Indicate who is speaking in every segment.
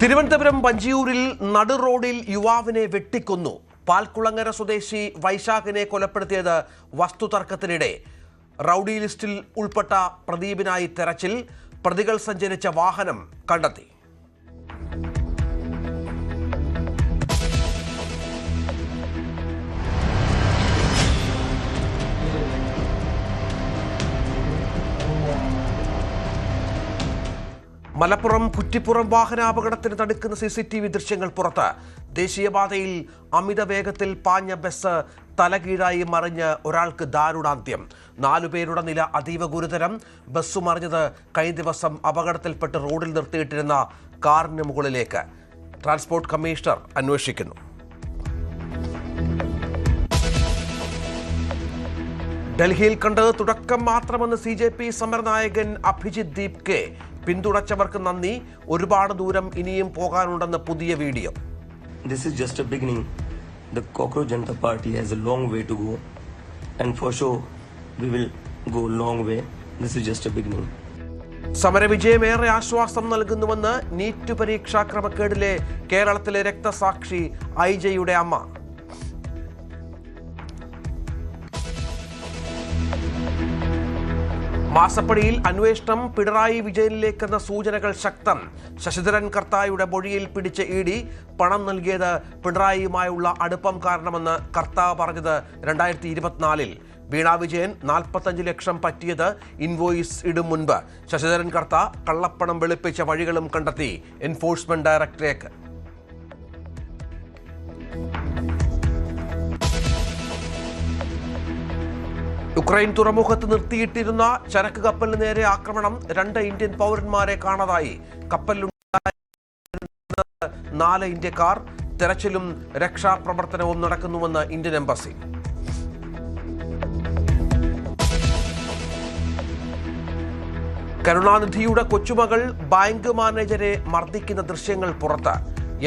Speaker 1: തിരുവനന്തപുരം വഞ്ചിയൂരിൽ നടു റോഡിൽ യുവാവിനെ വെട്ടിക്കൊന്നു. പാൽക്കുളങ്ങര സ്വദേശി വൈശാഖിനെ കൊലപ്പെടുത്തിയത് വസ്തുതർക്കത്തിനിടെ. റൌഡി ലിസ്റ്റിൽ ഉൾപ്പെട്ട പ്രദീപിനായി തെരച്ചിൽ. പ്രതികൾ സഞ്ചരിച്ച വാഹനം കണ്ടെത്തി. മലപ്പുറം കുറ്റിപ്പുറം വാഹനാപകടത്തിന് തടുക്കുന്ന CCTV ദൃശ്യങ്ങൾ പുറത്ത്. ദേശീയപാതയിൽ അമിത വേഗത്തിൽ പാഞ്ഞ ബസ് തലകീഴായി മറിഞ്ഞ് ഒരാൾക്ക് ദാരുണാന്ത്യം. 4 പേരുടെ നില അതീവ ഗുരുതരം. ബസ് മറിഞ്ഞത് കഴിഞ്ഞ ദിവസം അപകടത്തിൽപ്പെട്ട് റോഡിൽ നിർത്തിയിട്ടിരുന്ന കാറിന് മുകളിലേക്ക്. ട്രാൻസ്പോർട്ട് കമ്മീഷണർ അന്വേഷിക്കുന്നു. ഡൽഹിയിൽ കണ്ടത് തുടക്കം മാത്രമെന്ന് CJP സമരനായകൻ അഭിജിത് ദീപ് കെ. പിന്തുണച്ചവർക്ക് നന്ദി, ഒരുപാട് ദൂരം ഇനിയും പോകാനുണ്ടെന്ന് പുതിയ video.
Speaker 2: This is just a beginning. The Cockroach Janata Party has a long way to go, and for sure we will go a long way. This is just a beginning.
Speaker 1: സമരവിജയമേറെ ആശ്വാസം നൽകുന്നുവെന്ന് NEET പരീക്ഷാ ക്രമക്കേടിലെ കേരളത്തിലെ രക്തസാക്ഷി ഐജയുടെ അമ്മ. മാസപ്പടിയിൽ അന്വേഷണം പിണറായി വിജയനിലേക്കെന്ന സൂചനകൾ ശക്തം. ശശിധരൻ കർത്തായുടെ മൊഴിയിൽ പിടിച്ച ED പണം നൽകിയത് പിണറായിയുമായുള്ള അടുപ്പം കാരണമെന്ന് കർത്താവ് പറഞ്ഞത് 2024-ൽ. വീണ വിജയൻ 45 ലക്ഷം പറ്റിയത് ഇൻവോയിസ് ഇടും മുൻപ്. ശശിധരൻ കർത്ത കള്ളപ്പണം വെളുപ്പിച്ച വഴികളും കണ്ടെത്തി എൻഫോഴ്സ്മെന്റ് ഡയറക്ടറേറ്റ്. യുക്രൈൻ തുറമുഖത്ത് നിർത്തിയിട്ടിരുന്ന ചരക്ക് കപ്പലിന് നേരെ ആക്രമണം. 2 ഇന്ത്യൻ പൗരന്മാരെ കാണാതായി. കപ്പലിലുണ്ടായിരുന്ന 4 ഇന്ത്യക്കാർ. തെരച്ചിലും രക്ഷാപ്രവർത്തനവും നടക്കുന്നുവെന്ന് ഇന്ത്യൻ എംബസി. കരുണാനിധിയുടെ കൊച്ചുമകൾ ബാങ്ക് മാനേജരെ മർദ്ദിക്കുന്ന ദൃശ്യങ്ങൾ പുറത്ത്.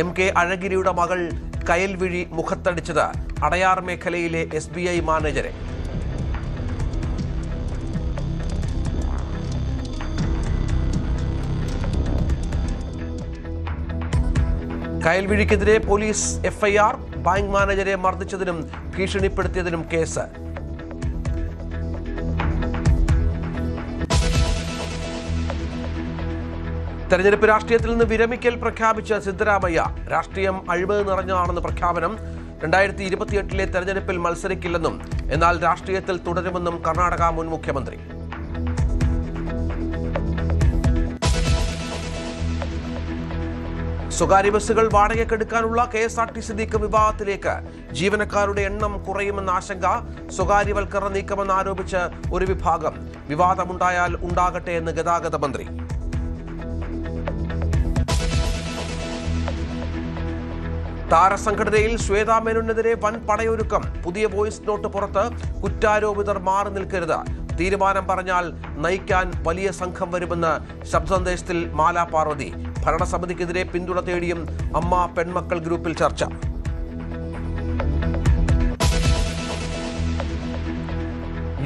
Speaker 1: MK അഴഗിരിയുടെ മകൾ കയൽവിഴി മുഖത്തടിച്ചത് അടയാർ മേഖലയിലെ SBI മാനേജരെ. കയൽവിഴിക്കെതിരെ പോലീസ് FIR. ബാങ്ക് മാനേജരെ മർദ്ദിച്ചതിനും ഭീഷണിപ്പെടുത്തിയതിനും കേസ്. തെരഞ്ഞെടുപ്പ് രാഷ്ട്രീയത്തിൽ നിന്ന് വിരമിക്കൽ പ്രഖ്യാപിച്ച സിദ്ധരാമയ്യ. രാഷ്ട്രീയം അഴിമതി നിറഞ്ഞതാണെന്ന് പ്രഖ്യാപനം. 2028-ലെ തെരഞ്ഞെടുപ്പിൽ മത്സരിക്കില്ലെന്നും എന്നാൽ രാഷ്ട്രീയത്തിൽ തുടരുമെന്നും കർണാടക മുൻ മുഖ്യമന്ത്രി. സ്വകാര്യ ബസ്സുകൾ വാടകയ്ക്കെടുക്കാനുള്ള KSRTC നീക്കം വിവാദത്തിലേക്ക്. ജീവനക്കാരുടെ എണ്ണം കുറയുമെന്ന ആശങ്ക. സ്വകാര്യവൽക്കരണ നീക്കമെന്നാരോപിച്ച് ഒരു വിഭാഗം. വിവാദമുണ്ടായാൽ ഉണ്ടാകട്ടെ എന്ന് ഗതാഗത മന്ത്രി. താരസംഘടനയിൽ ശ്വേതാ മേനോനെതിരെ വൻ പടയൊരുക്കം. പുതിയ വോയിസ് നോട്ട് പുറത്ത്. കുറ്റാരോപിതർ മാറി നിൽക്കരുത്. തീരുമാനം പറഞ്ഞാൽ നയിക്കാൻ വലിയ സംഘം വരുമെന്ന് ശബ്ദസന്ദേശത്തിൽ മാല പാർവതി. ഭരണസമിതിക്കെതിരെ പിന്തുണ തേടിയും അമ്മ പെൺമക്കൾ ഗ്രൂപ്പിൽ ചർച്ച.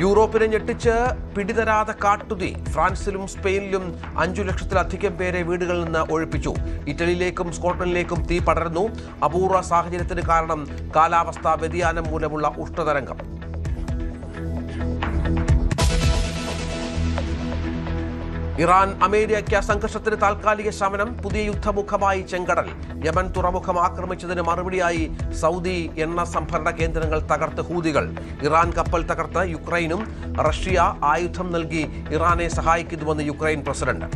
Speaker 1: യൂറോപ്പിനെ ഞെട്ടിച്ച് പിടിതരാതെ കാട്ടുതീ. ഫ്രാൻസിലും സ്പെയിനിലും 5 ലക്ഷത്തിലധികം പേരെ വീടുകളിൽ നിന്ന് ഒഴിപ്പിച്ചു. ഇറ്റലിയിലേക്കും സ്കോട്ട്ലൻഡിലേക്കും തീ പടർന്നു. അപൂർവ സാഹചര്യത്തിന് കാരണം കാലാവസ്ഥാ വ്യതിയാനം മൂലമുള്ള ഉഷ്ണതരംഗം. ഇറാൻ അമേരിക്ക സംഘർഷത്തിന് താൽക്കാലിക ശമനം. പുതിയ യുദ്ധമുഖമായി ചെങ്കടൽ. യമൻ തുറമുഖം ആക്രമിച്ചതിന് മറുപടിയായി സൗദി എണ്ണ സംഭരണ കേന്ദ്രങ്ങൾ തകർത്ത് ഹൂതികൾ. ഇറാൻ കപ്പൽ തകർത്ത് യുക്രൈനും. റഷ്യ ആയുധം നൽകി ഇറാനെ സഹായിക്കുന്നുവെന്ന് യുക്രൈൻ പ്രസിഡന്റ്.